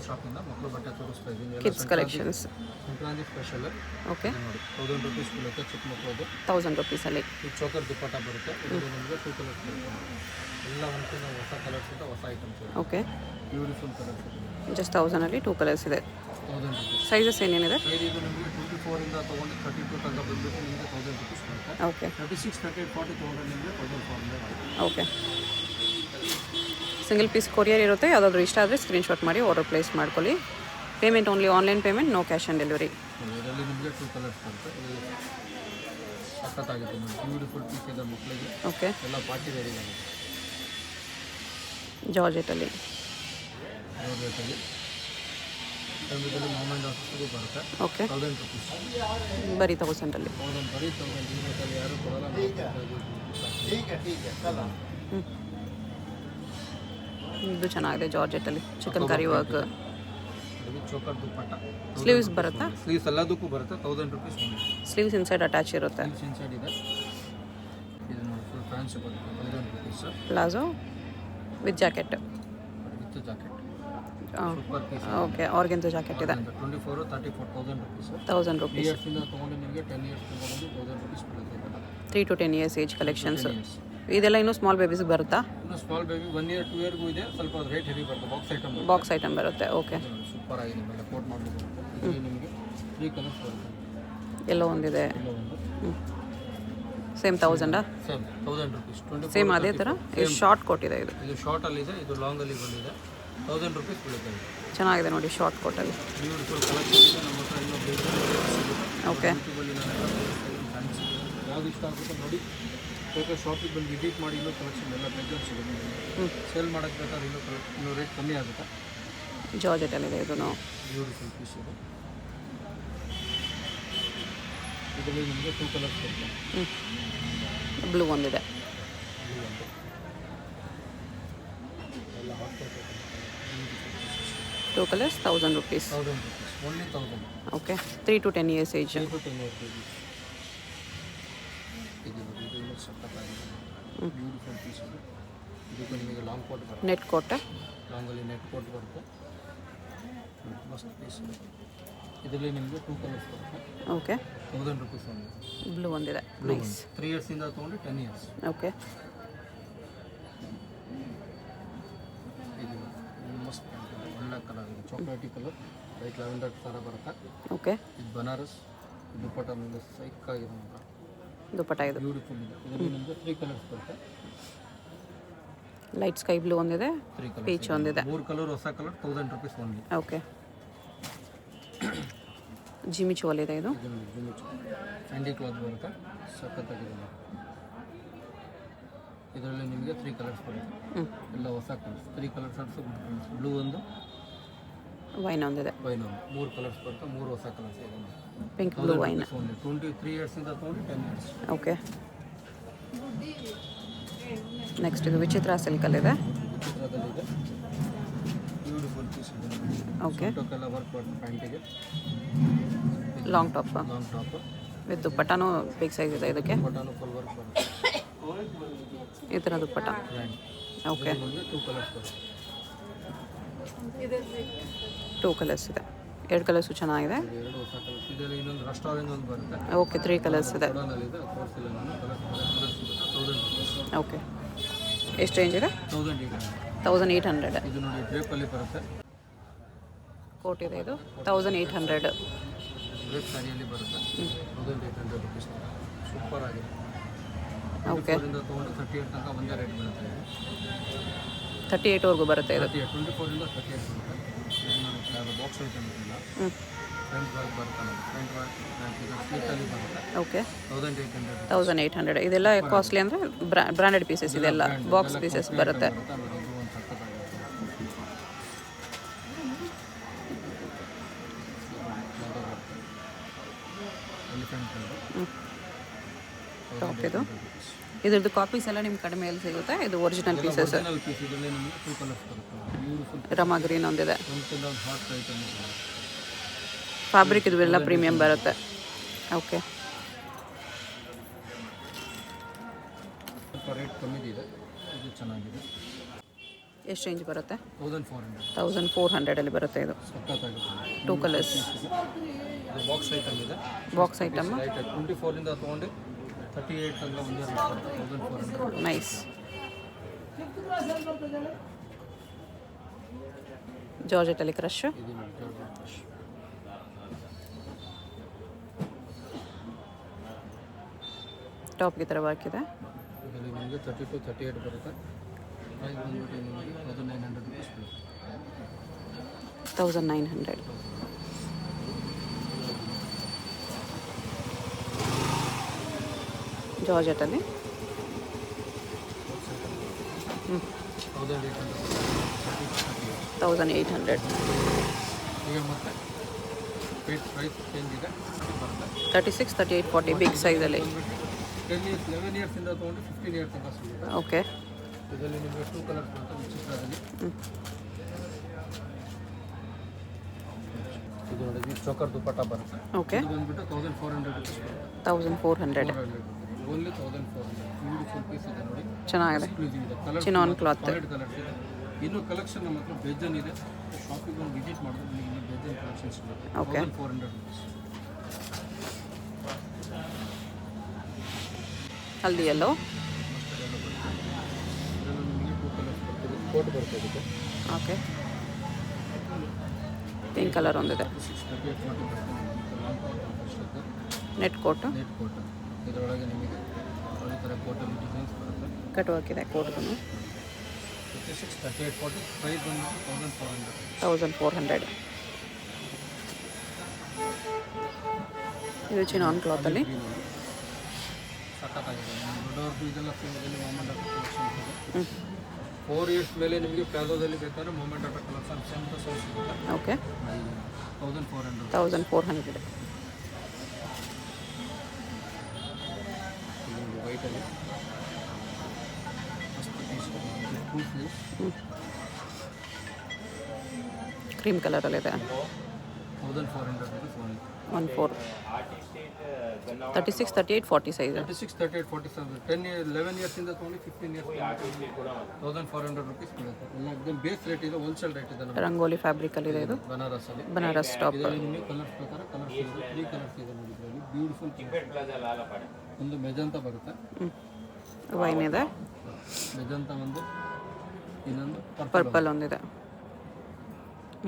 ಶಾಪಿಂದ ಮಕ್ಕಳು ಬಟ್ಟೆ ತೋರಿಸ್ತಾ ಇದ್ದೀನಿ. Kids collections. Sankranti special. Okay. ನೋಡಿ 1000 ರೂಪೀಸ್ ಬೀಳುತ್ತೆ ಚಿಕ್ಕ ಮಕ್ಕಳದು. 1000 ರೂಪೀಸಲ್ಲಿ ಈ ಚೋಕರ್ ದುಪ್ಪಟ್ಟ ಬರುತ್ತೆ. ಇದು ನಿಮಗೆ 2 ಕಲರ್ಸ್ ಬರುತ್ತೆ. ಎಲ್ಲ ಒಂದ್ಕಿಂತ ಹೊಸ ಕಲರ್ಸ್ ಇದೆ, ಹೊಸ ಐಟಮ್ಸ್ ಇದೆ. ಓಕೆ. ಬ್ಯೂಟಿಫುಲ್ ಕಲರ್ಸ್ ಇದೆ. ಜಸ್ಟ್ 1000ಅಲ್ಲಿ 2 ಕಲರ್ಸ್ ಇದೆ. 1000 ರೂಪೀಸ್. ಸೈಜಸ್ ಏನೇನಿದೆ? ಸೈಜ್ ಇದು ನಿಮಗೆ 24 ಇಂದ ತೊಗೊಂಡು 32 ತನಕ ಬಂದುಬಿಟ್ಟು ನಿಮಗೆ 1000 ರೂಪೀಸ್ ಬರುತ್ತೆ. ಓಕೆ. 36, 38, 40 ತೊಗೊಂಡ್ರೆ ನಿಮಗೆ 1400 ಆಗುತ್ತೆ. ಓಕೆ. ಸಿಂಗಲ್ ಪೀಸ್ ಕೊರಿಯರ್ ಇರುತ್ತೆ. ಯಾವುದಾದ್ರೂ ಇಷ್ಟ ಆದರೆ ಸ್ಕ್ರೀನ್ಶಾಟ್ ಮಾಡಿ ಆರ್ಡರ್ ಪ್ಲೇಸ್ ಮಾಡ್ಕೊಳ್ಳಿ. Payment only online payment, no cash on delivery. ಇದರಲ್ಲಿ ನಿಮಗೆ 2 ಕಲರ್ಸ್ ಬರುತ್ತೆ. ಇದು ಸಖತ್ತಾಗಿದೆ ನೋಡಿ, ಬ್ಯೂಟಿಫುಲ್ ಪೀಸ್ ಇದೆ ಮಕ್ಕಳಿಗೆ. ಓಕೆ. ಎಲ್ಲ ಪಾರ್ಟಿ ವೇರ್ ಇದೆ. ಜಾರ್ಜೆಟಲ್ಲಿ ಜಾರ್ಜೆಟಲ್ಲಿ ಇದರಲ್ಲಿ ಮೂಮೆಂಟ್ ಆಫರ್ಗೂ ಬರುತ್ತೆ. ಓಕೆ. 1000 ರೂಪೀಸ್. ಬರೀ 1000ಅಲ್ಲಿ. 1000 ಬರೀ 1000. ಇವತ್ತಲ್ಲಿ ಯಾರು ಕೊಡಲ್ಲ. ಇದು ಚೆನ್ನಾಗಿದೆ ಜಾರ್ಜೆಟಲ್ಲಿ. Chikankari work. Choker dupatta. Sleeves ಬರುತ್ತಾ? ಸ್ಲೀವ್ಸ್ ಎಲ್ಲದಕ್ಕೂ ಬರುತ್ತೆ. 1000 ರೂಪೀಸ್. ಸ್ಲೀವ್ಸ್ ಇನ್ಸೈಡ್ ಅಟ್ಯಾಚ್ ಇರುತ್ತೆ. ಸ್ಲೀವ್ಸ್ ಇನ್ಸೈಡ್ ಇದೆ. ಇದು ನೋಡಿ ಫುಲ್ ಫ್ಯಾನ್ಸಿ ಬರುತ್ತೆ. 1000 rupees. Palazzo with jacket. With jacket. Super piece. Okay. Organza jacket ಇದೆ. 24, 34, 1000 ರೂಪೀಸ್. 1000 ರೂಪೀಸ್. ಇಯರ್ಸಿಂದ ತೊಗೊಂಡು ನಿಮಗೆ 10 ಇಯರ್ಸ್ ತೊಗೊಂಡು 1000 ರೂಪೀಸ್ ಬರುತ್ತೆ. 3 to 10 ಇಯರ್ಸ್ ಏಜ್ ಕಲೆಕ್ಷನ್ಸ್. ಇದೆಲ್ಲ ಇನ್ನೂ ಸ್ಮಾಲ್ ಬೇಬೀಸ್ ಬರುತ್ತಾ? ಇನ್ನು ಸ್ಮಾಲ್ ಬೇಬಿ 1 ಇಯರ್ 2 ಇಯರ್ಗೂ ಇದೆ. ಸ್ವಲ್ಪ ರೇಟ್ ಹೆವಿ ಬರುತ್ತೆ. ಬಾಕ್ಸ್ ಐಟಮ್ ಬರುತ್ತೆ. ಓಕೆ. ಸೂಪರ್ ಆಗಿದೆ. ಮೇಲೆ ಕೋಟ್ ಮಾಡಬೇಕು. ಇಲ್ಲಿ ನಿಮಗೆ 3 ಕಲರ್ಸ್ ಬರುತ್ತೆ. ಎಲ್ಲೋ ಒಂದಿದೆ. ಎಲ್ಲೋ ಒಂದು. Same 1000 same 1000 rupees. 24, ಸೇಮ್ ಅದೇ ಥರ. ಇದು ಶಾರ್ಟ್ ಕೋಟ್ ಇದೆ. ಇದು ಶಾರ್ಟಲ್ಲಿದೆ, ಇದು ಲಾಂಗಲ್ಲಿ ಬಂದಿದೆ. 1000 ರೂಪೀಸ್ ಬೀಳುತ್ತೆ. ಚೆನ್ನಾಗಿದೆ ನೋಡಿ ಶಾರ್ಟ್ ಕೋಟಲ್ಲಿ. ಬ್ಯೂಟಿಫುಲ್ ಕಲೆಕ್ಷನ್ ಇದೆ. ನಮ್ಮ ಹತ್ರ ಇನ್ನೂ ಬೇರೆ ಓಕೆ. ಯಾವ್ದು ಇಷ್ಟ ಆಗುತ್ತೆ ನೋಡಿ. ಬೇಕಾದ್ರೆ ಶಾಪಿಗೆ ಬಂದು ವಿಸಿಟ್ ಮಾಡಿ. ಇನ್ನೂ ಕಲೆಕ್ಷನ್ ಎಲ್ಲ ಬೇಜಾರು ಸಿಗುತ್ತೆ. ಸೇಲ್ ಮಾಡೋಕ್ಕೆ ಬೇಕಾದ್ರೆ ಇನ್ನೂ ರೇಟ್ ಕಮ್ಮಿ ಆಗುತ್ತೆ. ಜಾರ್ಜೆಟಲ್ಲಿದೆ ಇದು. ಬ್ಯೂಟಿಫುಲ್ ಪೀಸ್ ಇದೆ. ಇದರಲ್ಲಿ ನಿಮಗೆ 2 ಕಲರ್ಸ್ ಬರುತ್ತೆ. ಬ್ಲೂ ಒಂದಿದೆ. ಬ್ಲೂ ಒಂದು. ಎಲ್ಲ hot 2 colours 1000 rupees. 1000 rupees. Only 1000. Okay. 3 to 10 years age. 10 to 10 years baby. ಇದು ಇನ್ನೂ ಸಖತ್ತಾಗಿದೆ. ಬ್ಯೂಟಿಫುಲ್ ಪೀಸ್ ಇದೆ. ಇದಕ್ಕೆ ನಿಮಗೆ ಲಾಂಗ್ ಕೋಟ್ ಬರುತ್ತೆ. Net coat. ಲಾಂಗಲ್ಲಿ ನೆಟ್ ಕೋಟ್ ಬರುತ್ತೆ. ಮಸ್ತ್ ಪೀಸ್ ಇದೆ. ಇದರಲ್ಲಿ ನಿಮಗೆ 2 ಕಲರ್ಸ್ ಬರುತ್ತೆ. ಓಕೆ. 1000 ರೂಪೀಸ್ ಒಂದು. ಬ್ಲೂ ಒಂದಿದೆ. ನೈಸ್. 3 ಇಯರ್ಸಿಂದ ತೊಗೊಂಡು 10 ಇಯರ್ಸ್. ಓಕೆ. ಇದು ಮಸ್ತ್ ಒಳ್ಳೆ ಕಲರ್ ಇದೆ. ಚಾಕ್ಲೇಟಿ ಕಲರ್, ಲೈಟ್ ಲ್ಯಾವೆಂಡರ್ ಥರ ಬರುತ್ತೆ. ಓಕೆ. ಇದು ಬನಾರಸ್. ದುಪ್ಪಟ್ಟ ನಿಮಗೆ ಸೈಕಾಗಿದೆ. ದುಪ್ಪಟ್ಟ ಇದು. ಬ್ಯೂಟಿಫುಲ್ ಇದೆ. ಇದರಲ್ಲಿ ನಿಮಗೆ 3 ಕಲರ್ಸ್ ಬರುತ್ತೆ. ಲೈಟ್ ಸ್ಕೈ ಬ್ಲೂ ಒಂದಿದೆ. 3 ಕಲರ್. ಪೀಚ್ ಒಂದಿದೆ. 3 ಕಲರ್ ಹೊಸ ಕಲರ್. 1000 rupees only. ಓಕೆ. ಜಿಮ್ಮಿ ಚೋಲ್ ಇದೆ ಇದು. ಫ್ಯಾಂಡಿ ಕ್ಲಾತ್ ಬರುತ್ತೆ. ಸಖತ್ತಾಗಿದೆ. ಇದರಲ್ಲಿ ನಿಮಗೆ 3 ಕಲರ್ಸ್ ಬರುತ್ತೆ. ಎಲ್ಲ ಹೊಸ colours. 3 colours also good colours. Blue ಒಂದು, ವೈನ್ ಒಂದಿದೆ. ವೈನ್ ಒಂದು. 3 ಕಲರ್ಸ್ ಬರುತ್ತೆ. 3 ಹೊಸ ಕಲರ್ಸ್ ಇದೆ. Pink blue wine. 23 ಇಯರ್ಸಿಂದ ತೊಗೊಂಡು 10 ಇಯರ್ಸ್. ಓಕೆ. ನೆಕ್ಸ್ಟ್ ಇದು ವಿಚಿತ್ರ ಸಿಲ್ಕಲ್ಲಿದೆ. ವಿಚಿತ್ರದಲ್ಲಿದೆ. ಬ್ಯೂಟಿಫುಲ್ ಪೀಸ್ ಇದೆ. ಓಕೆ. ಟೋಕೆಲ್ಲ ವರ್ಕ್ ಬರುತ್ತೆ. ಪ್ಯಾಂಟಿಗೆ long top. Long top with ದುಪ್ಪಟ್ಟನೂ ಬಿಗ್ ಸೈಜ್ ಇದೆ ಇದಕ್ಕೆ. ಬಟನ್ ಫುಲ್ ವರ್ಕ್ ಬರುತ್ತೆ. ಈ ಥರ ದುಪ್ಪಟ್ಟ. ಓಕೆ. 2 ಕಲರ್ಸ್ ಬರುತ್ತೆ. 2 ಕಲರ್ಸ್ ಇದೆ. 2 ಕಲರ್ಸು ಚೆನ್ನಾಗಿದೆ. 2 ಹೊಸ ಕಲರ್ಸ್. ಇದರಲ್ಲಿ ಇನ್ನೊಂದು ರೆಸ್ಟೋರೆಂಟ್ ಒಂದು ಬರುತ್ತೆ. ಓಕೆ. 3 ಕಲರ್ಸ್ ಇದೆ. ಇದೆ. ಕೋರ್ಸಲ್ಲಿ ಕಲರ್ಸ್ 1000 ರೂಪೀಸ್. ಓಕೆ. ಎಷ್ಟು ರೇಂಜ್ ಇದೆ? 1800. 1800. ಇದು ನೋಡಿ ಡ್ರೇಪಲ್ಲಿ ಬರುತ್ತೆ. ಕೋಟ್ ಇದೆ ಇದು. 1800. ಡ್ರೇಪ್ ಸ್ಯಾರಿಯಲ್ಲಿ ಬರುತ್ತೆ. 1800 ರೂಪೀಸ್. ಸೂಪರ್ ಆಗಿದೆ. ಓಕೆ. ಇದರಿಂದ ತೊಗೊಂಡು 38 ತನಕ ಒಂದೇ ರೇಟ್ ಬರುತ್ತೆ. 38ವರೆಗೂ ಬರುತ್ತೆ ಇದು. 24 ಇಂದ 38 ಬರುತ್ತೆ. ಇದು ನೋಡಿ ಯಾವುದು ಬಾಕ್ಸ್ ಐಟಮ್ ಇಲ್ಲ. ಫ್ರಂಟ್ ವರ್ಕ್ ಬರುತ್ತೆ. ಫ್ರಂಟ್ ವರ್ಕ್ ಸ್ಲೀಟಲ್ಲಿ ಬರುತ್ತೆ. ಓಕೆ. 1800. 1800. ಇದೆಲ್ಲ ಕಾಸ್ಟ್ಲಿ ಅಂದರೆ ಬ್ರ್ಯಾಂಡೆಡ್ ಪೀಸಸ್ ಇದೆಲ್ಲ. ಬಾಕ್ಸ್ ಪೀಸಸ್ ಬರುತ್ತೆ. ಟಾಪ್ ಇದು. ಇದ್ರದ್ದು ಕಾಪೀಸ್ ಎಲ್ಲ ನಿಮ್ಗೆ ಕಡಿಮೆಯಲ್ಲಿ ಸಿಗುತ್ತೆ. ಇದು ಒರಿಜಿನಲ್ ಪೀಸಸ್. ರಮಾ ಗ್ರೀನ್ ಒಂದಿದೆ. ಫ್ಯಾಬ್ರಿಕ್ ಇದು ಎಲ್ಲ ಪ್ರೀಮಿಯಂ ಬರುತ್ತೆ. ಓಕೆ. ರೇಟ್ ಕಮ್ಮಿ ಇದೆ. ಇದು ಚೆನ್ನಾಗಿದೆ. ಎಷ್ಟು ರೇಂಜ್ ಬರುತ್ತೆ? 1400. 1400 ಬರುತ್ತೆ ಇದು. ಸಖತ್ತಾಗುತ್ತೆ. 2 ಕಲರ್ಸ್. ಇದು ಬಾಕ್ಸ್ ಐಟಮ್ ಇದೆ. Box item. 24 ಇಂದ ತೊಗೊಂಡು 38 ತನಕ ಒಂದೇ ರೇಟ್ ಬರುತ್ತೆ. 1400. ನೈಸ್. ಜಾರ್ಜೆಟಲ್ಲಿ ಕ್ರಶ್. ಇದು ನೋಡಿ ಜಾರ್ಜೆಟ್ ಕ್ರಶ್. ಟಾಪ್ಗೆ ಥರ ವರ್ಕ್ ಇದೆ. ಇದರಲ್ಲಿ ನಿಮಗೆ 32, 38 ಬರುತ್ತೆ. ಪ್ರೈಸ್ ಬಂದ್ಬಿಟ್ಟು ನಿಮಗೆ 1900 ರುಪೀಸ್ ಬೀಳುತ್ತೆ. 1900. ಜಾರ್ಜೆಟಲ್ಲಿ 1800. ಈಗ ಮತ್ತೆ ಪ್ರೈಸ್ ಚೇಂಜ್ ಇದೆ. ಬರುತ್ತೆ 36, 38, 40 ಬಿಗ್ ಸೈಜಲ್ಲಿ. 10 ಇಯರ್ಸ್ 11 ಇಯರ್ಸಿಂದ ತೊಗೊಂಡು 15 ಇಯರ್ಸ್ ತನಕ ಸಿಗುತ್ತೆ. ಓಕೆ. ಇದರಲ್ಲಿ ನಿಮಗೆ 2 ಕಲರ್ಸ್ ಬರುತ್ತೆ ವಿಚಿತ್ರದಲ್ಲಿ. ಇದು ನೋಡಿ ಇದು ಚೋಕರ್ ದುಪ್ಪಟ್ಟ ಬರುತ್ತೆ. ಓಕೆ. ಇದು ಬಂದ್ಬಿಟ್ಟು 1400 ರುಪೀಸ್ ಬರುತ್ತೆ. 1400. ಓನ್ಲಿ 1400. ಬ್ಯೂಟಿಫುಲ್ ಪೀಸ್ ಇದೆ ನೋಡಿ. ಚೆನ್ನಾಗಿದೆ. ಎಕ್ಸ್ಕ್ಲೂಸಿವ್ ಇದೆ. Colour chinon cloth. ಕಲರ್ಸ್ ಇದೆ. ಇನ್ನೂ ಕಲೆಕ್ಷನ್ ನಮ್ಮ ಹತ್ರ ಬೇಜನ್ ಇದೆ. ಶಾಪಿಗೆ ಒಂದು ವಿಸಿಟ್ ಮಾಡಿದ್ರೆ ನಿಮಗೆ ಇನ್ನೂ ಬೇಜನ್ ಕಲೆಕ್ಷನ್ಸ್ ಸಿಗುತ್ತೆ. ಓಕೆ. 1400 ರುಪೀಸ್. ಹಲ್ದಿ ಎಲ್ಲೋ. ಇದರಲ್ಲಿ ನಿಮಗೆ 2 ಕಲರ್ಸ್ ಬರ್ತದೆ. ಕೋಟ್ ಬರ್ತದೆ ಇದಕ್ಕೆ. ಓಕೆ. ಪಿಂಕ್ ಕಲರ್ ಒಂದಿದೆ. 36, 38, 40 ಬರ್ತದೆ. ಲಾಂಗ್ ಕೋಟ್ ಅಷ್ಟೇ. Net coat. Net coat. ಇದರೊಳಗೆ ನಿಮಗೆ ಈ ಥರ ಕೋಟಲ್ಲಿ ಡಿಸೈನ್ಸ್ ಬರುತ್ತೆ. ಕಟ್ ವರ್ಕ್ ಇದೆ ಕೋಟ್ಗೂ. 36, 38, 40 ಪ್ರೈಸ್ ಬಂದ್ಬಿಟ್ಟು 1400. 1400. ಇದು ಚಿನಾನ್ ಕ್ಲಾತಲ್ಲಿ. ಸಖತ್ತಾಗಿದೆ. ದೊಡ್ಡವ್ರದ್ದು ಇದೆಲ್ಲ ಫೀಲ್ಡಲ್ಲಿ ಮೊಮೆಂಟ್ ಆಫ್ ಕಲೆಕ್ಷನ್ಸ್ ಇದೆ. 4 ಇಯರ್ಸ್ ಮೇಲೆ ನಿಮಗೆ ಪ್ಲಾಜೋದಲ್ಲಿ ಬೇಕಾದ್ರೆ moment of collection same to same ಸಿಗುತ್ತೆ. ಓಕೆ. 1400. 1400. ಇದು ವೈಟಲ್ಲಿ ಮಸ್ತ್ ಪೀಸ್. Full sleeves. ಕ್ರೀಮ್ ಕಲರಲ್ಲಿದೆ. 1400 ರುಪೀಸ್ ಓನ್ಲಿ. 14. 36, 38, 40 ಸೈಜ್. 36, 38, 47 11 ಇಯರ್ಸಿಂದ ತೊಗೊಂಡು 15 ಇಯರ್ಸ್ 1400 ರುಪೀಸ್ ಬೀಳುತ್ತೆ. ಎಲ್ಲ एकदम ಬೇಸ್ ರೇಟ್ ಇದೆ. ಹೋಲ್ಸೇಲ್ ರೇಟ್ ಇದೆ. ರಂಗೋಲಿ ಫ್ಯಾಬ್ರಿಕಲ್ಲಿ ಇದೆ. ಇದು ಬನಾರಸಲ್ಲಿ. ಬನಾರಸ್ ಟಾಪ್. ಇದರಲ್ಲಿ ನಿಮಗೆ ಕಲರ್ಸ್ ಪ್ರಕಾರ ಕಲರ್ಸ್ ಇದೆ. 3 ಕಲರ್ಸ್ ಇದೆ ನೋಡಿ ಇದರಲ್ಲಿ. ಬ್ಯೂಟಿಫುಲ್. ಒಂದು ಮೆಜಂತ ಬರುತ್ತೆ. ವೈನ್ ಇದೆ. ಮೆಜಂತ ಒಂದು, ಇನ್ನೊಂದು ಪರ್ಪಲ್ ಒಂದಿದೆ.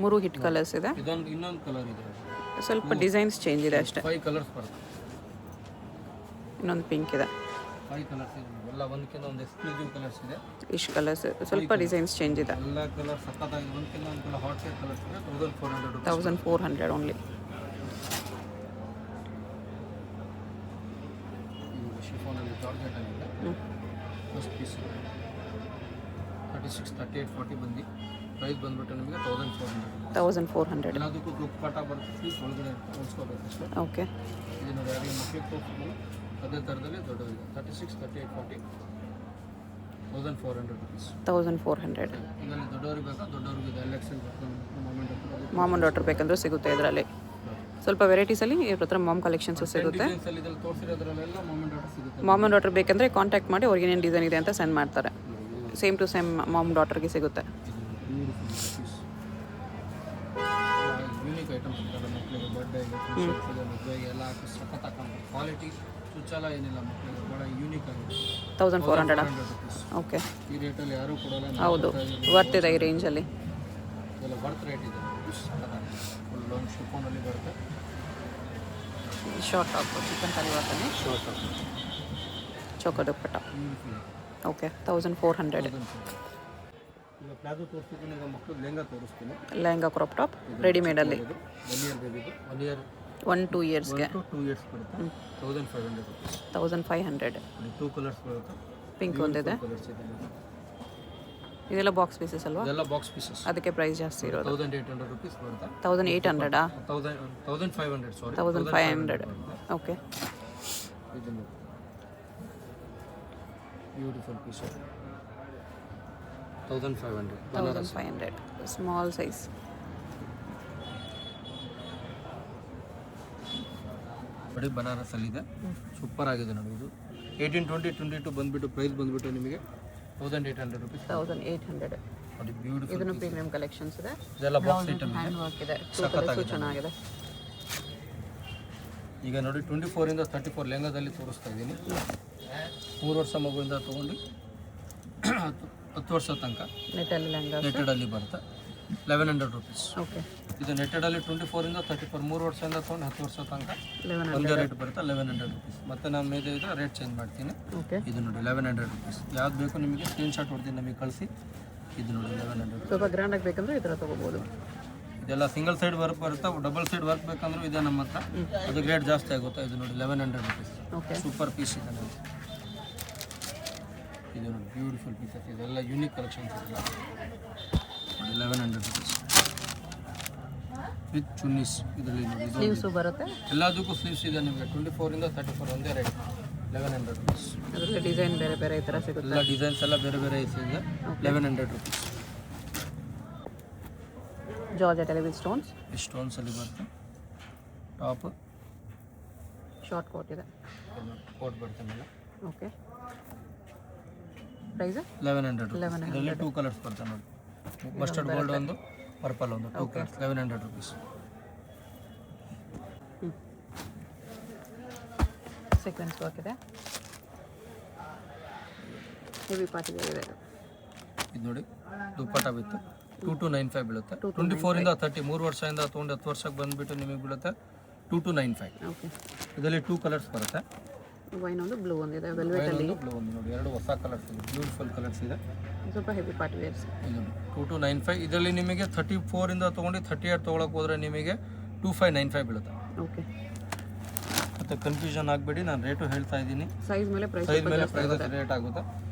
3 ಹಿಟ್ ಕಲರ್ಸ್ ಇದೆ. ಇನ್ನೊಂದು ಕಲರ್ ಇದೆ. ಸ್ವಲ್ಪ ಡಿಸೈನ್ಸ್ ಚೇಂಜ್ ಇದೆ ಅಷ್ಟೇ. 5 ಕಲರ್ಸ್ ಬರುತ್ತೆ. ಇನ್ನೊಂದು ಪಿಂಕ್ ಇದೆ. 5 ಕಲರ್ಸ್ ಇದೆ. ಎಲ್ಲ ಒಂದಕ್ಕಿಂತ ಒಂದು ಎಕ್ಸ್ಕ್ಲೂಸಿವ್ ಕಲರ್ಸ್ ಇದೆ. ಇಷ್ಟು ಕಲರ್ಸ್ ಸ್ವಲ್ಪ ಡಿಸೈನ್ಸ್ ಚೇಂಜ್ ಇದೆ. ಎಲ್ಲ ಕಲರ್ ಸಖತ್ತಾಗಿ ಒಂದಕ್ಕಿಂತ ಒಂದು ಕಲರ್ ಹಾಟ್ ಶೇಡ್ ಕಲರ್ಸ್ ಇದೆ. 1400 ರುಪೀಸ್. 1400 ಓನ್ಲಿ. ಶಿಫಾನಲ್ಲಿ ಜಾರ್ಜೆಟ್ ಆಗಿದೆ. ಮಸ್ತ್ ಪೀಸ್. 36, 38, 40 ಬಂದು ಪ್ರೈಸ್ ಬಂದ್ಬಿಟ್ಟು ನಿಮಗೆ 1400. 1400. ಎಲ್ಲದಕ್ಕೂ ದುಪ್ಪಟ್ಟ ಬರುತ್ತೆ. ಫೀಸ್ ಒಳಗಡೆ ಹೊಲ್ಸ್ಕೋಬೇಕು ಅಷ್ಟೇ. ಓಕೆ. ಇದು ನೋಡಿ ಯಾರಿಗೆ ಮಕ್ಕಳಿಗೆ ತೋರಿಸ್ಬೋದು ಅದೇ ಥರದಲ್ಲಿ ದೊಡ್ಡವಿದೆ. 36, 38, 40 1400 ರುಪೀಸ್. 1400. ಇದರಲ್ಲಿ ದೊಡ್ಡವ್ರಿಗೆ ಬೇಕಾ? ದೊಡ್ಡವ್ರಿಗೆ ಇದೆ. ಎಲೆಕ್ಷನ್ ಮೊಮೆಂಟ್ ಮಾಮನ್ ಡಾಟರ್ ಬೇಕಂದ್ರೂ ಸಿಗುತ್ತೆ ಇದರಲ್ಲಿ. ಸ್ವಲ್ಪ ವೆರೈಟೀಸಲ್ಲಿ ಇವ್ರ ಹತ್ರ ಮಾಮ್ ಕಲೆಕ್ಷನ್ಸು ಸಿಗುತ್ತೆ. ಡಿಸೈನ್ಸಲ್ಲಿ ಇದರಲ್ಲಿ ತೋರಿಸಿರೋದ್ರಲ್ಲೆಲ್ಲ ಮೊಮೆಂಟ್ ಆರ್ಡರ್ ಸಿಗುತ್ತೆ. ಮಾಮನ್ ಡಾಟರ್ ಬೇಕಂದರೆ ಕಾಂಟ್ಯಾಕ್ಟ್ ಮಾಡಿ ಅವ್ರಿಗೆ ಏನೇನು ಡಿಸೈನ್ ಇದೆ ಅಂತ ಸೆಂಡ್ ಮಾಡ್ತಾರೆ. ಸೇಮ್ ಟು ಸೇಮ್ ಮಾಮ್ ಡಾಟರ್ಗೆ ಸಿಗುತ್ತೆ. Beautiful piece. ಯೂನಿಕ್ ಐಟಮ್ಸ್ ಇರ್ತಲ್ಲ ಮಕ್ಕಳಿಗೆ ಬರ್ಡೇಗೆ, ಮದುವೆಗೆ ಎಲ್ಲ ಹಾಕಿ ಸಖತ್ ಹಾಕೊಂಡು ಕ್ವಾಲಿಟಿ ಚುಚ್ಚಲ ಏನಿಲ್ಲ ಮಕ್ಕಳಿಗೆ ಭಾಳ ಯೂನಿಕ್ ಆಗಿದೆ. 1400. ರುಪೀಸ್. ಓಕೆ. ಈ ರೇಟಲ್ಲಿ ಯಾರೂ ಕೊಡೋಲ್ಲ. ಹೌದು ವರ್ತಿದೆ ಈ ರೇಂಜಲ್ಲಿ. ಇದೆಲ್ಲ ಬರ್ತ್ ರೇಟ್ ಇದೆ. ಫುಲ್ ಲಾಂಗ್ ಶಿಫಾನಲ್ಲಿ ಬರುತ್ತೆ. ಶಾರ್ಟ್ ಟಾಪ್ ಚಿಕನ್ ಕರಿ ಬರ್ತದೆ. Short top. Choco dupatta. Beautiful. Okay. 1400. ಈಗ ಪ್ಲಾಜೋ ತೋರಿಸ್ತೀನಿ. ಈಗ ಮಕ್ಕಳು ಲೆಹಂಗಾ ತೋರಿಸ್ತೀನಿ. ಲೆಹಂಗಾ ಕ್ರಾಪ್ ಟಾಪ್ ರೆಡಿಮೇಡಲ್ಲಿ. 1 ಇಯರ್ ಬೇಬಿದು. 1 ಇಯರ್ 1-2 ಇಯರ್ಸ್ಗೆ 2 ಇಯರ್ಸ್ ಬರುತ್ತೆ. 1500 ರುಪೀಸ್. 1500. 2 ಕಲರ್ಸ್ ಬರುತ್ತೆ. ಪಿಂಕ್ ಒಂದಿದೆ. ಕಲರ್ಸ್ ಇದೆ. ಇದೆಲ್ಲ ಬಾಕ್ಸ್ ಪೀಸಸ್ ಅಲ್ವಾ? ಇದೆಲ್ಲ ಬಾಕ್ಸ್ ಪೀಸಸ್. ಅದಕ್ಕೆ ಪ್ರೈಸ್ ಜಾಸ್ತಿ ಇರೋದು. 1800 ರುಪೀಸ್ ಬರುತ್ತೆ. 1800. 1500 ಸಾರಿ. 1500. ಓಕೆ. ಇದು ಬ್ಯೂಟಿಫುಲ್ ಪೀಸ್. 1500. 1500 small size. ನೋಡಿ ಬನಾರಸಲ್ಲಿದೆ. ಸೂಪರ್ ಆಗಿದೆ ನೋಡಿ. ಇದು 18, 20, 22 ಬಂದುಬಿಟ್ಟು ಪ್ರೈಸ್ ಬಂದುಬಿಟ್ಟು ನಿಮಗೆ 1800 ರುಪೀಸ್. 1800. ನೋಡಿ ಬ್ಯೂಟಿಫುಲ್. ಇದನ್ನು ಪ್ರೀಮಿಯಂ ಕಲೆಕ್ಷನ್ಸ್ ಇದೆ. ಇದೆಲ್ಲ ಬಾಕ್ಸ್ ಐಟಮ್ ಹ್ಯಾಂಡ್ ವರ್ಕ್ ಇದೆ. ಸಖತ್ತಾಗಿದೆ. ಚೆನ್ನಾಗಿದೆ. ಈಗ ನೋಡಿ 24 ಇಂದ 34 ಲೆಹಂಗಾದಲ್ಲಿ ತೋರಿಸ್ತಾ ಇದ್ದೀನಿ. 3 ವರ್ಷ ಮಗುವಿಂದ ತೊಗೊಂಡು 10 ವರ್ಷ ತನಕ ನೆಟ್ಟಲ್ಲಿ ಲೆಹಂಗಾ. ನೆಟ್ಟೆಡಲ್ಲಿ ಬರುತ್ತೆ 1100 ರುಪೀಸ್. ಓಕೆ. ಇದು ನೆಟ್ಟೆಡಲ್ಲಿ 24 ಇಂದ 34 3 ವರ್ಷದಿಂದ ತೊಗೊಂಡು 10 ವರ್ಷ ತನಕ 1100. ಒಂದೇ ರೇಟ್ ಬರುತ್ತೆ 1100 ರುಪೀಸ್. ಮತ್ತೆ ನಾನು ಮೇಲೆ ಇದ್ರೆ ರೇಟ್ ಚೇಂಜ್ ಮಾಡ್ತೀನಿ. ಓಕೆ. ಇದು ನೋಡಿ 1100 ರುಪೀಸ್. ಯಾವ್ದು ಬೇಕು ನಿಮಗೆ ಸ್ಕ್ರೀನ್ಶಾಟ್ ಹೊಡೆದು ನಮಗೆ ಕಳಿಸಿ. ಇದು ನೋಡಿ 1100 ರುಪೀಸ್. ಸ್ವಲ್ಪ ಗ್ರ್ಯಾಂಡಾಗಿ ಬೇಕಂದ್ರೆ ಈ ಥರ ತೊಗೋಬೋದು. ಇದೆಲ್ಲ ಸಿಂಗಲ್ ಸೈಡ್ ವರ್ಕ್ ಬರುತ್ತೆ. ಡಬಲ್ ಸೈಡ್ ವರ್ಕ್ ಬೇಕಂದ್ರೂ ಇದೆ ನಮ್ಮ ಹತ್ರ. ಅದಕ್ಕೆ ರೇಟ್ ಜಾಸ್ತಿ ಆಗುತ್ತೆ. ಇದು ನೋಡಿ 1100 ರುಪೀಸ್. ಓಕೆ. ಸೂಪರ್ ಪೀಸ್ ಇದೆ ನೋಡಿ. ಇದು ನೋಡಿ ಬ್ಯೂಟಿಫುಲ್ ಪೀಸಸ್. ಇದೆಲ್ಲ ಯೂನಿಕ್ ಕಲೆಕ್ಷನ್ಸ್ ಇದೆ ನೋಡಿ. 1100 ರುಪೀಸ್ ವಿತ್ ಚುನ್ನೀಸ್. ಇದರಲ್ಲಿ ನೋಡಿ ಸ್ಲೀವ್ಸು ಬರುತ್ತೆ. ಎಲ್ಲದಕ್ಕೂ ಸ್ಲೀವ್ಸ್ ಇದೆ ನಿಮಗೆ. 24 ಇಂದ 34 ಒಂದೇ ರೇಟ್ 1100 ರುಪೀಸ್. ಅದರಲ್ಲಿ ಡಿಸೈನ್ ಬೇರೆ ಬೇರೆ ಈ ಥರ ಸಿಗುತ್ತೆ. ಎಲ್ಲ ಡಿಸೈನ್ಸ್ ಎಲ್ಲ ಬೇರೆ ಬೇರೆ ಇದೆ. 1100 ರುಪೀಸ್. Georgette with stones. ಈ ಸ್ಟೋನ್ಸಲ್ಲಿ ಬರುತ್ತೆ. ಟಾಪ್ ಶಾರ್ಟ್ ಕೋಟ್ ಇದೆ. ಕೋಟ್ ಬರ್ತೇನಲ್ಲ. ಓಕೆ. Price 1100 rupees. ಇದರಲ್ಲಿ 2 ಕಲರ್ಸ್ ಬರ್ತವೆ ನೋಡಿ. ಮಸ್ಟರ್ಡ್ ಗೋಲ್ಡ್ ಒಂದು, ಪರ್ಪಲ್ ಒಂದು, 2 ಕಲರ್ಸ್ 1100 ರುಪೀಸ್. ಸೀಕ್ವೆನ್ಸ್ ವರ್ಕ್ ಇದೆ. ಹೆವಿ ಪಾರ್ಟಿ ವೇರ್ ಇದೆ. ಇದು ನೋಡಿ ದುಪ್ಪಟ್ಟ ಬಿತ್ತು 2295 ಬೀಳುತ್ತೆ. 24 ಇಂದ 30 3 ವರ್ಷದಿಂದ ತೊಗೊಂಡು 10 ವರ್ಷಕ್ಕೆ ಬಂದುಬಿಟ್ಟು ನಿಮಗೆ ಬೀಳುತ್ತೆ 2295. ಓಕೆ. ಇದರಲ್ಲಿ 2 ಕಲರ್ಸ್ ಬರುತ್ತೆ. ವೈನ್ ಒಂದು ಬ್ಲೂ ಒಂದಿದೆ. ವೆಲ್ವೆಟ್ ಅಲ್ಲಿ ಬ್ಲೂ ಒಂದು ನೋಡಿ. 2 ಹೊಸ ಕಲರ್ಸ್ ಇದೆ. ಬ್ಯೂಟಿಫುಲ್ ಕಲರ್ಸ್ ಇದೆ. ಸ್ವಲ್ಪ ಹೆವಿ ಪಾರ್ಟಿ ವೇರ್ಸ್. ಇದು 2295. ಇದರಲ್ಲಿ ನಿಮಗೆ 34 ಇಂದ ತೊಗೊಂಡು 38 ತೊಗೊಳಕ್ಕೆ ಹೋದರೆ ನಿಮಗೆ 2595 ಬೀಳುತ್ತೆ. ಓಕೆ. ಮತ್ತು ಕನ್ಫ್ಯೂಷನ್ ಆಗಬೇಡಿ, ನಾನು ರೇಟು ಹೇಳ್ತಾ ಇದ್ದೀನಿ. ಸೈಜ್ ಮೇಲೆ ಪ್ರೈಸ್ ರೇಟ್ ಆಗುತ್ತೆ.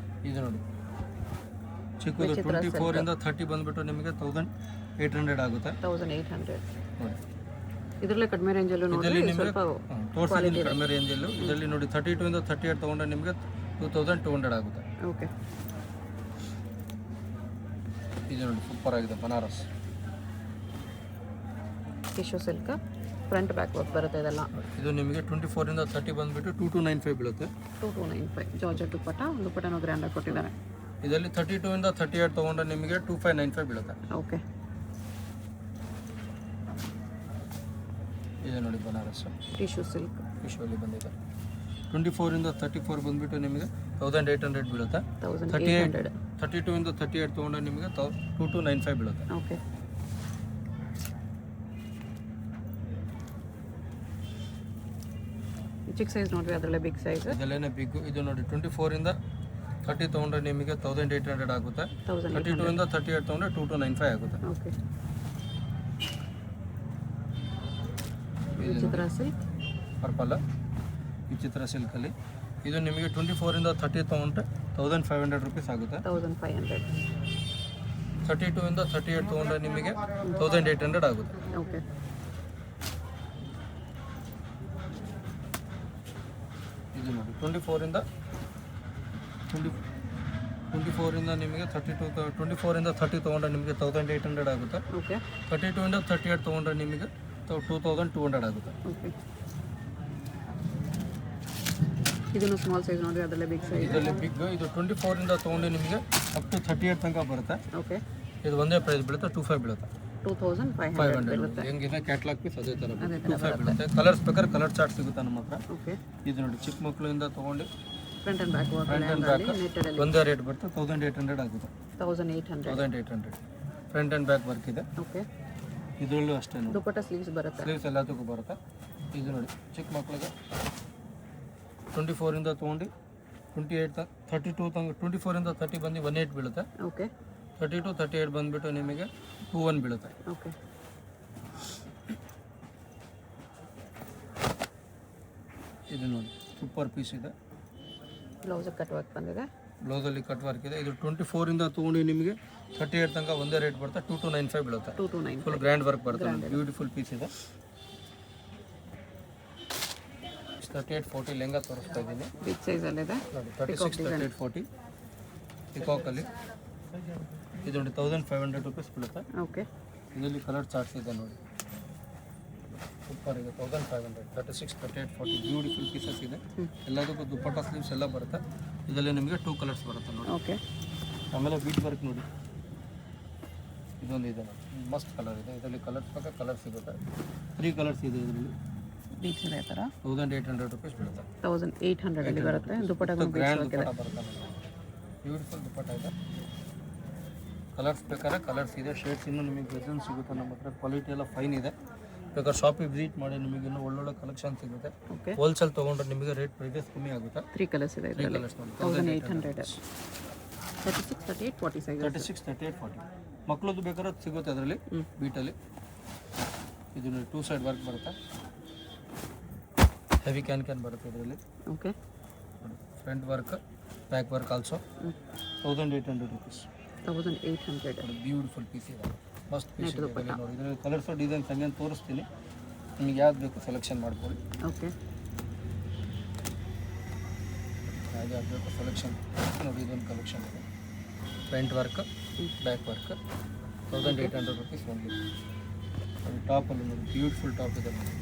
ಇದು ನೋಡಿ ಚಿಕ್ಕದು 24 ಇಂದ 30 ಬಂದುಬಿಟ್ಟು ನಿಮಗೆ 1800 ಆಗುತ್ತೆ. 1800 ನೋಡಿ. ಇದರಲ್ಲೇ ಕಡಿಮೆ ರೇಂಜಲ್ಲೂ ನೋಡಿ ಸ್ವಲ್ಪ ತೋರಿಸಿದ್ದೀನಿ ಕಡಿಮೆ ರೇಂಜಲ್ಲೂ. ಇದರಲ್ಲಿ ನೋಡಿ 32 ಇಂದ 38 ತೊಗೊಂಡ್ರೆ ನಿಮಗೆ 2200 ಆಗುತ್ತೆ. ಓಕೆ. ಇದು ನೋಡಿ ಸೂಪರ್ ಆಗಿದೆ Banaras tissue silk. Front back work ಬರುತ್ತೆ ಇದೆಲ್ಲ. ಇದು ನಿಮಗೆ 24 ಇಂದ 30 ಬಂದುಬಿಟ್ಟು 2295 ಬೀಳುತ್ತೆ. 2295. ಜಾರ್ಜೆಟ್ ದುಪ್ಪಟ್ಟನೂ ಗ್ರ್ಯಾಂಡಾಗಿ ಕೊಟ್ಟಿದ್ದಾರೆ. ಇದರಲ್ಲಿ 32 ಇಂದ 38 ತೊಗೊಂಡ್ರೆ ನಿಮಗೆ 2595 ಬೀಳುತ್ತೆ. ಓಕೆ. ಇದು ನೋಡಿ ಬನಾರಸ್ ಟಿಶ್ಯೂ ಸಿಲ್ಕ್ ವಿಶ್ವಲ್ಲಿ ಬಂದಿದೆ. 24 ಇಂದ 34 ಬಂದುಬಿಟ್ಟು ನಿಮಗೆ 1800 ಬೀಳುತ್ತೆ. 1800. 32 ಇಂದ 38 ತೊಗೊಂಡ್ರೆ ನಿಮಗೆ 2295 ಬೀಳುತ್ತೆ. ಓಕೆ. ಚಿಕ್ಕ ಸೈಜ್ ನೋಡ್ರಿ, ಅದರಲ್ಲೇ ಬಿಗ್ ಸೈಜ್. ಇದರಲ್ಲೇ ಬಿಗ್. ಇದು ನೋಡಿ 24 ಇಂದ 30 ತೊಗೊಂಡ್ರೆ ನಿಮಗೆ 1800 ಆಗುತ್ತೆ. 32 ಇಂದ 38 ತೊಗೊಂಡ್ರೆ 2295 ಆಗುತ್ತೆ. ಓಕೆ. ವಿಚಿತ್ರ ಸಿಲ್ಕ್ ಪರ್ಪಲ್. ವಿಚಿತ್ರ ಸಿಲ್ಕಲ್ಲಿ ಇದು ನಿಮಗೆ 24 ಇಂದ 30 ತೊಗೊಂಡ್ರೆ 1500 ರುಪೀಸ್ ಆಗುತ್ತೆ. 1500. 32 ಇಂದ 38 ತೊಗೊಂಡ್ರೆ ನಿಮಗೆ 1800 ಆಗುತ್ತೆ. ಓಕೆ. ಇದು ನೋಡಿ 24 ಇಂದ ನಿಮಗೆ 24 ಇಂದ 30 ತೊಗೊಂಡ್ರೆ ನಿಮಗೆ 1800 ಆಗುತ್ತೆ. ಓಕೆ. 32 ಇಂದ 38 ತೊಗೊಂಡ್ರೆ ನಿಮಗೆ 2200 ಆಗುತ್ತೆ. ಓಕೆ. ಇದನ್ನು ಸ್ಮಾಲ್ ಸೈಜ್ ನೋಡಿ, ಅದರಲ್ಲೇ ಬಿಗ್ ಸೈಜ್. ಇದರಲ್ಲಿ ಬಿಗ್. ಇದು 24 ಇಂದ ತೊಗೊಂಡು ನಿಮಗೆ ಅಪ್ ಟು 38 ತನಕ ಬರುತ್ತೆ. ಓಕೆ. ಇದು ಒಂದೇ ಪ್ರೈಸ್ ಬೀಳುತ್ತೆ 2500 ಬೀಳುತ್ತೆ. 2500 ಬೀಳುತ್ತೆ. ಹೆಂಗಿದೆ ಕ್ಯಾಟ್ಲಾಗ್ ಪೀಸ್ ಅದೇ ಥರ 2500 ಬೀಳುತ್ತೆ. ಕಲರ್ಸ್ ಬೇಕಾದ್ರೆ ಕಲರ್ ಚಾರ್ಟ್ ಸಿಗುತ್ತೆ ನಮ್ಮ ಹತ್ರ. ಓಕೆ. ಇದು ನೋಡಿ ಚಿಕ್ಕ ಮಕ್ಕಳಿಂದ ತೊಗೊಂಡು front and back work. Front and back ಒಂದೇ ರೇಟ್ ಬರುತ್ತೆ 1800 ಆಗುತ್ತೆ. 1800. ಫ್ರಂಟ್ ಆ್ಯಂಡ್ ಬ್ಯಾಕ್ ವರ್ಕ್ ಇದೆ. ಓಕೆ. ಇದರಲ್ಲೂ ಅಷ್ಟೇ ನೋಡಿ ದುಪ್ಪಟ್ಟ ಸ್ಲೀವ್ಸ್ ಬರುತ್ತೆ. ಸ್ಲೀವ್ಸ್ ಎಲ್ಲದಕ್ಕೂ ಬರುತ್ತೆ. ಇದು ನೋಡಿ ಚಿಕ್ಕ ಮಕ್ಕಳಿಗೆ 24 ಇಂದ ತೊಗೊಂಡು 28 32 ತನಕ 24 ಇಂದ 30 ಬಂದು 18 ಬೀಳುತ್ತೆ. ಓಕೆ. 32 38 ಬಂದುಬಿಟ್ಟು ನಿಮಗೆ 21 ಬೀಳುತ್ತೆ. ಓಕೆ. ಇದು ನೋಡಿ ಸೂಪರ್ ಪೀಸ್ ಇದೆ. ಬ್ಲೌಸ್ ಕಟ್ ವರ್ಕ್ ಬಂದಿದೆ. ಬ್ಲೌಸಲ್ಲಿ ಕಟ್ ವರ್ಕ್ ಇದೆ. ಇದು 24 ಇಂದ ತೊಗೊಂಡು ನಿಮಗೆ 38 ತನಕ ಒಂದೇ ರೇಟ್ ಬರುತ್ತೆ 2295 ಬೀಳುತ್ತೆ. 2295. ಫುಲ್ ಗ್ರ್ಯಾಂಡ್ ವರ್ಕ್ ಬರುತ್ತೆ. ಬ್ಯೂಟಿಫುಲ್ ಪೀಸ್ ಇದೆ. 38 40 ಲೆಹಂಗಾ ತೋರಿಸ್ತಾ ಇದ್ದೀನಿ. ಬಿಗ್ ಸೈಜಲ್ಲಿದೆ ನೋಡಿ 36 38 40 ಪಿಕಾಕಲ್ಲಿ. ಇದು ನೋಡಿ 1500 ರುಪೀಸ್ ಬೀಳುತ್ತೆ. ಓಕೆ. ಇದರಲ್ಲಿ ಕಲರ್ ಚಾರ್ಟ್ಸ್ ಇದೆ ನೋಡಿ ಸೂಪರ್ ಇದೆ. 1500 36 38 40 ಬ್ಯೂಟಿಫುಲ್ ಪೀಸಸ್ ಇದೆ. ಎಲ್ಲದಕ್ಕೂ ದುಪ್ಪಟ್ಟ ಸ್ಲೀವ್ಸ್ ಎಲ್ಲ ಬರುತ್ತೆ. ಇದರಲ್ಲಿ ನಿಮಗೆ 2 ಕಲರ್ಸ್ ಬರುತ್ತೆ ನೋಡಿ. ಓಕೆ. ಆಮೇಲೆ ಬೀಟ್ ವರ್ಕ್ ನೋಡಿ ಇದೊಂದು ಇದೆ ನೋಡಿ, ಮಸ್ತ್ ಕಲರ್ ಇದೆ. ಇದರಲ್ಲಿ ಕಲರ್ಸ್ ಬೇಕಾ ಕಲರ್ ಸಿಗುತ್ತೆ. 3 ಕಲರ್ಸ್ ಇದೆ ಇದರಲ್ಲಿ. ಬೀಚ್ ಇದೆ ಥರ 1800 rupees ಬೀಳುತ್ತೆ. 1800 ಬರುತ್ತೆ. ದುಪ್ಪಟ್ಟ ಗ್ರ್ಯಾಂಡ್ ದುಪ್ಪಟ್ಟ ಬರುತ್ತೆ. ಬ್ಯೂಟಿಫುಲ್ ದುಪ್ಪಟ್ಟ ಇದೆ. ಕಲರ್ಸ್ ಬೇಕಾದ್ರೆ ಕಲರ್ಸ್ ಇದೆ. ಶೇಡ್ಸ್ ಇನ್ನೂ ನಿಮಗೆ ಡಜನ್ ಸಿಗುತ್ತೆ ನಮ್ಮ ಹತ್ರ. ಕ್ವಾಲಿಟಿ ಎಲ್ಲ ಫೈನ್ ಇದೆ. ಬೇಕಾದ್ರೆ ಶಾಪಿಗೆ ವಿಸಿಟ್ ಮಾಡಿ, ನಿಮಗೆ ಇನ್ನೂ ಒಳ್ಳೊಳ್ಳೆ ಕಲೆಕ್ಷನ್ ಸಿಗುತ್ತೆ. ಓಕೆ, ಹೋಲ್ಸೇಲ್ ತೊಗೊಂಡ್ರೆ ನಿಮಗೆ ರೇಟ್ ಪ್ರೈಸಸ್ ಕಮ್ಮಿ ಆಗುತ್ತೆ. 3 ಕಲರ್ಸ್ ಇದೆ 3 ಇದರಲ್ಲಿ. ಕಲರ್ಸ್ ನೋಡಿ, 1800. 36, 38, 40 ಸೈಜ್. 36, 38, 40. ಮಕ್ಕಳದ್ದು ಬೇಕಾದ್ರೆ ಸಿಗುತ್ತೆ ಅದರಲ್ಲಿ ಬೀಟಲ್ಲಿ. ಇದು 2 ಸೈಡ್ ವರ್ಕ್ ಬರುತ್ತೆ. ಹೆವಿ ಕ್ಯಾನ್ ಬರುತ್ತೆ ಇದರಲ್ಲಿ. Okay, front work, back work also. 1800 rupees. 1800. Beautiful piece ಇದೆ, ಮಸ್ತ್ ಪೀಸ್ ಇದೆ. ನೋಡಿ ಇದರಲ್ಲಿ ಕಲರ್ಸ್ ಡಿಸೈನ್ಸ್ ಹಂಗೆ ತೋರಿಸ್ತೀನಿ, ನಿಮಗೆ ಯಾವ್ದು ಬೇಕು ಸೆಲೆಕ್ಷನ್ ಮಾಡ್ಕೊಳ್ಳಿ. ಓಕೆ, ಹಾಗೆ ಯಾವ್ದು ಬೇಕು ಸೆಲೆಕ್ಷನ್ ನೋಡಿ. ಇದೊಂದು ಕಲೆಕ್ಷನ್ ಇದೆ. Front work, back work. 1800 rupees only. ಟಾಪಲ್ಲಿ ನೋಡಿ, ಬ್ಯೂಟಿಫುಲ್ ಟಾಪ್ ಇದೆ ನೋಡಿ.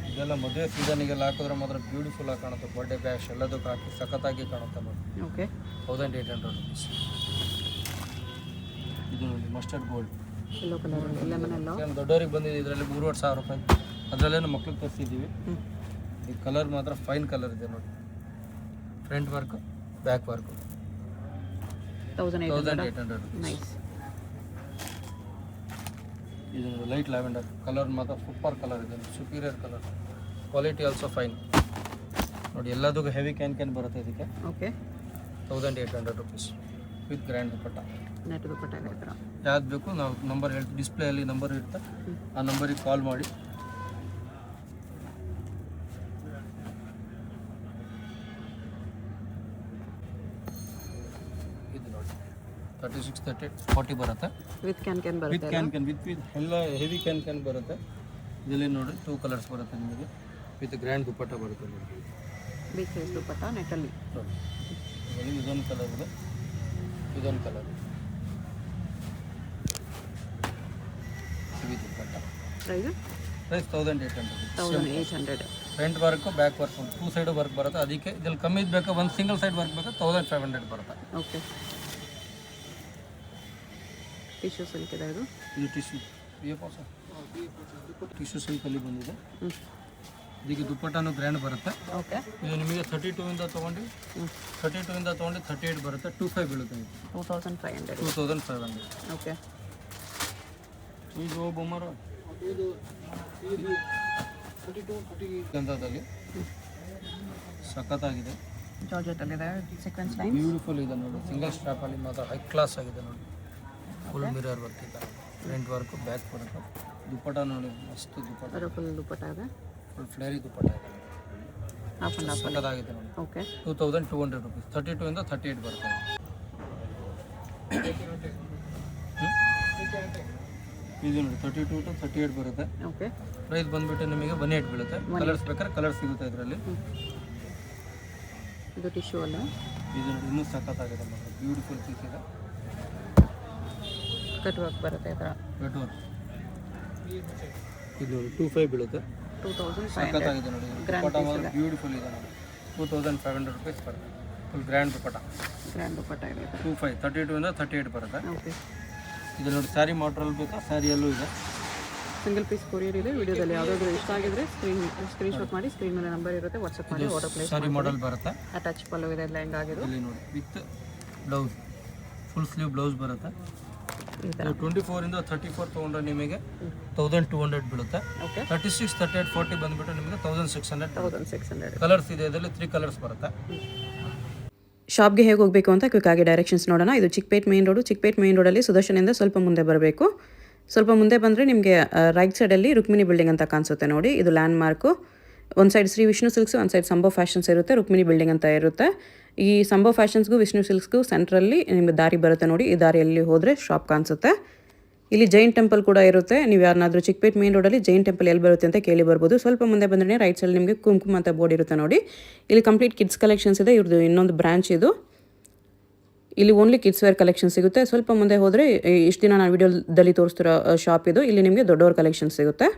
ಇದೆಲ್ಲ ಮದುವೆ ಸೀಸನಿಗೆಲ್ಲ ಹಾಕಿದ್ರೆ ಮಾತ್ರ ಬ್ಯೂಟಿಫುಲ್ ಆಗಿ ಕಾಣುತ್ತೆ. ಬರ್ಡೇ ಬ್ಯಾಶ್ ಎಲ್ಲದಕ್ಕೂ ಹಾಕಿ ಸಖತ್ತಾಗಿ ಕಾಣುತ್ತೆ ನೋಡಿ. Okay, 1800 rupees. ಇದು ನೋಡಿ mustard gold, yellow colour, lemon yellow. ದೊಡ್ಡವ್ರಿಗೆ ಬಂದಿದೆ ಇದರಲ್ಲಿ 3500 ರೂಪಾಯಿ. ಅದರಲ್ಲೇ ನಮ್ಮ ಮಕ್ಳಿಗೆ ತರಿಸಿದ್ದೀವಿ. ಈ ಕಲರ್ ಮಾತ್ರ ಫೈನ್ ಕಲರ್ ಇದೆ ನೋಡಿ. Front work, back work. 1800 rupees. Nice. ಇದು ಲೈಟ್ ಲ್ಯಾವೆಂಡರ್ ಕಲರ್ ಮಾತ್ರ ಸೂಪರ್ ಕಲರ್ ಇದೆ, superior colour. Quality also fine ನೋಡಿ. ಎಲ್ಲದಕ್ಕೂ ಹೆವಿ ಕ್ಯಾನ್ ಬರುತ್ತೆ ಇದಕ್ಕೆ. Okay, 1800 rupees with grand dupatta. Net dupatta ಇದೆ ಥರ. ಯಾವ್ದು ಬೇಕು ನಾವು ನಂಬರ್ ಹೇಳ್ತೀವಿ, ಡಿಸ್ಪ್ಲೇಯಲ್ಲಿ ನಂಬರ್ ಇರುತ್ತೆ, ಆ ನಂಬರಿಗೆ ಕಾಲ್ ಮಾಡಿ. ಇದು ನೋಡಿ 36, 38, 40 ಬರುತ್ತೆ. ವಿತ್ ಕ್ಯಾನ್ ವಿತ್ ಬರುತ್ತೆ. ಕ್ಯಾನ್ ವಿತ್ ಎಲ್ಲ ಹೆವಿ ಕ್ಯಾನ್ ಬರುತ್ತೆ. ಇದರಲ್ಲಿ ನೋಡಿ 2 ಕಲರ್ಸ್ ಬರುತ್ತೆ ನಿಮಗೆ. ವಿತ್ ಗ್ರ್ಯಾಂಡ್ ದುಪ್ಪಟ್ಟ ಬರುತ್ತೆ ನೋಡಿ. ಬಿಗ್ ಸೈಜ್ ದುಪ್ಪಟ್ಟ ನೆಟ್ಟಲ್ಲಿ ನೋಡಿ ಇದರಲ್ಲಿ ಇದೊಂದು ಕಲರ್ ಇದೆ, ಇದೊಂದು colour. Heavy dupatta. Price 1800 rupees. 1800. Front work, back work 2 side work ಬರುತ್ತೆ. ಅದಕ್ಕೆ ಇದ್ರಲ್ಲಿ ಕಮ್ಮಿ ಬೇಕಾ, ಒಂದು ಸಿಂಗಲ್ ಸೈಡ್ ವರ್ಕ್ ಬೇಕಾ 1500 ಬರುತ್ತೆ. ಓಕೆ, ಟಿಶ್ಯೂ ಸಿಲ್ಕ್ ಇದೆ ಇದು. ಇದು ಟಿಶ್ಯೂ ಸಿಲ್ಕಲ್ಲಿ ಬಂದಿದೆ. ಇದಕ್ಕೆ ದುಪ್ಪಟ್ಟನು ಗ್ರ್ಯಾಂಡ್ ಬರುತ್ತೆ. ಓಕೆ, ಇದು ನಿಮಗೆ 32 ಇಂದ ತೊಗೊಂಡು 38 ಬರುತ್ತೆ. 25 ಬೀಳುತ್ತೆ. 2500. 2500. ಓಕೆ, ಇದು ಬೊಮ್ಮರು ಗಂಧದಲ್ಲಿ ಸಖತ್ತಾಗಿದೆ. ಜಾರ್ಜೆಟಲ್ಲಿದೆ. ಸೀಕ್ವೆನ್ಸ್ ಲೈನ್ ಬ್ಯೂಟಿಫುಲ್ ಇದೆ ನೋಡಿ. ಸಿಂಗಲ್ ಸ್ಟ್ರಾಪಲ್ಲಿ ಮಾತ್ರ ಹೈ ಕ್ಲಾಸ್ ಆಗಿದೆ ನೋಡಿ. ಫುಲ್ ಮಿರರ್ ವರ್ಕ್ ಇದೆ. Front work, back work. Dupatta ನೋಡಿ, ಮಸ್ತ್ ದುಪ್ಪಟ್ಟ. ಅದು ಫುಲ್ ದುಪ್ಪಟ್ಟ ಇದೆ. ಫುಲ್ ಫ್ಲೇರಿ ದುಪ್ಪಟ್ಟ ಇದೆ. Half and half. ಸಖತ್ತಾಗಿದೆ ನೋಡಿ. Okay, 2200 rupees. 32 ಇಂದ 38 ಬರುತ್ತೆ. ಇದು ನೋಡಿ 32 to 38 ಬರುತ್ತೆ. ಓಕೆ, ಪ್ರೈಸ್ ಬಂದುಬಿಟ್ಟು ನಿಮಗೆ 18 ಬೀಳುತ್ತೆ. ಕಲರ್ಸ್ ಬೇಕಾದ್ರೆ ಕಲರ್ ಸಿಗುತ್ತೆ ಇದರಲ್ಲಿ. ಇದು ಟಿಶ್ಯೂ ಅಲ್ಲ. ಇದು ನೋಡಿ ಇನ್ನೂ ಸಖತ್ತಾಗಿದೆ ನೋಡಿ. ಬ್ಯೂಟಿಫುಲ್ ಪೀಸ್ ಇದೆ. ಕಟ್ ವರ್ಕ್ ಬರುತ್ತೆ ಈ ಥರ. Wet work. ಇದು 25 ಬೀಳುತ್ತೆ. 2500. ಸಖತ್ತಾಗಿದೆ ನೋಡಿ. ದುಪ್ಪಟ್ಟ ಮಾತ್ರ ಬ್ಯೂಟಿಫುಲ್ ಇದೆ ನೋಡಿ. 2500 rupees ಬರುತ್ತೆ. ಫುಲ್ ಗ್ರ್ಯಾಂಡ್ ದುಪ್ಪಟ್ಟ. ಗ್ರ್ಯಾಂಡ್ ದುಪ್ಪಟ್ಟ ಇದೆ. 25, 32 ಇಂದ 38 ಬರುತ್ತೆ. ಓಕೆ, ಇದು ನೋಡಿ ಸ್ಯಾರಿ ಮಾಟ್ರಲ್ ಬೇಕಾ, ಸ್ಯಾರಿಯಲ್ಲೂ ಇದೆ. ಸಿಂಗಲ್ ಪೀಸ್ ಕೊರಿಯರ್ ಇದೆ. ವಿಡಿಯೋದಲ್ಲಿ ಯಾವುದಾದ್ರೂ ಇಷ್ಟ ಆಗಿದ್ರೆ ಸ್ಕ್ರೀನ್ಶಾಟ್ ಮಾಡಿ, ಸ್ಕ್ರೀನ್ ಮೇಲೆ ನಂಬರ್ ಇರುತ್ತೆ, ವಾಟ್ಸಪ್ ಮಾಡಿ ಆರ್ಡರ್ ಪ್ಲೇಸ್. ಸ್ಯಾರಿ ಮಾಡೆಲ್ ಬರುತ್ತೆ. ಅಟ್ಯಾಚ್ ಪಲ್ಲು ಇದೆ, ಲೆಹಂಗಾ ಆಗಿದ್ದು. ಇಲ್ಲಿ ನೋಡಿ with blouse, full sleeve blouse ಬರುತ್ತೆ. ಈ ಥರ 24 ಇಂದ 34 ತೊಗೊಂಡ್ರೆ ನಿಮಗೆ 1200 ಬೀಳುತ್ತೆ. ಓಕೆ, 36, 38, 40 ಬಂದುಬಿಟ್ಟು ನಿಮಗೆ 1600. 1600. ಕಲರ್ಸ್ ಇದೆ ಇದರಲ್ಲಿ. 3 ಕಲರ್ಸ್ ಬರುತ್ತೆ. ಶಾಪ್ಗೆ ಹೇಗೆ ಹೋಗಬೇಕು ಅಂತ ಕ್ವಿಕ್ ಆಗಿ ಡೈರೆಕ್ಷನ್ಸ್ ನೋಡೋಣ. ಇದು Chickpet main road. Chickpet main ರೋಡಲ್ಲಿ ಸುದರ್ಶನಿಂದ ಸ್ವಲ್ಪ ಮುಂದೆ ಬರಬೇಕು. ಸ್ವಲ್ಪ ಮುಂದೆ ಬಂದರೆ ನಿಮಗೆ ರೈಟ್ ಸೈಡಲ್ಲಿ ರುಕ್ಮಿಣಿ ಬಿಲ್ಡಿಂಗ್ ಅಂತ ಕಾಣಿಸುತ್ತೆ ನೋಡಿ. ಇದು ಲ್ಯಾಂಡ್ ಮಾರ್ಕು. ಒಂದು ಸೈಡ್ ಶ್ರೀ ವಿಷ್ಣು ಸಿಲ್ಕ್ಸ್, ಒಂದು ಸೈಡ್ ಸಂಭವ್ ಫ್ಯಾಷನ್ಸ್ ಇರುತ್ತೆ. ರುಕ್ಮಿಣಿ ಬಿಲ್ಡಿಂಗ್ ಅಂತ ಇರುತ್ತೆ. ಈ ಸಂಭವ್ ಫ್ಯಾಷನ್ಸ್ಗೂ ವಿಷ್ಣು ಸಿಲ್ಕ್ಸ್ಗೂ ಸೆಂಟ್ರಲ್ಲಿ ನಿಮಗೆ ದಾರಿ ಬರುತ್ತೆ ನೋಡಿ. ಈ ದಾರಿಯಲ್ಲಿ ಹೋದರೆ ಶಾಪ್ ಕಾಣಿಸುತ್ತೆ. ಇಲ್ಲಿ ಜೈನ್ ಟೆಂಪಲ್ ಕೂಡ ಇರುತ್ತೆ. ನೀವು ಯಾರನ್ನಾದರೂ ಚಿಕ್ಕಪೇಟ್ ಮೇನ್ ರೋಡಲ್ಲಿ ಜೈನ್ ಟೆಂಪಲ್ ಎಲ್ಲಿ ಬರುತ್ತೆ ಅಂತ ಕೇಳಿ ಬರ್ಬೋದು. ಸ್ವಲ್ಪ ಮುಂದೆ ಬಂದರೆ ರೈಟ್ ಸೈಡ್ ನಿಮಗೆ ಕುಂಕುಮ ಅಂತ ಬೋರ್ಡ್ ಇರುತ್ತೆ ನೋಡಿ. ಇಲ್ಲಿ ಕಂಪ್ಲೀಟ್ ಕಿಡ್ಸ್ ಕಲೆಕ್ಷನ್ಸ್ ಇದೆ. ಇವ್ರದ್ದು ಇನ್ನೊಂದು ಬ್ರಾಂಚ್ ಇದು. ಇಲ್ಲಿ ಓನ್ಲಿ ಕಿಡ್ಸ್ ವೇರ್ ಕಲೆಕ್ಷನ್ ಸಿಗುತ್ತೆ. ಸ್ವಲ್ಪ ಮುಂದೆ ಹೋದರೆ ಇಷ್ಟು ದಿನ ನಾನು ವಿಡಿಯೋದಲ್ಲಿ ತೋರಿಸ್ತಿರೋ ಶಾಪ್ ಇದು. ಇಲ್ಲಿ ನಿಮಗೆ ದೊಡ್ಡವ್ರ ಕಲೆಕ್ಷನ್ ಸಿಗುತ್ತೆ.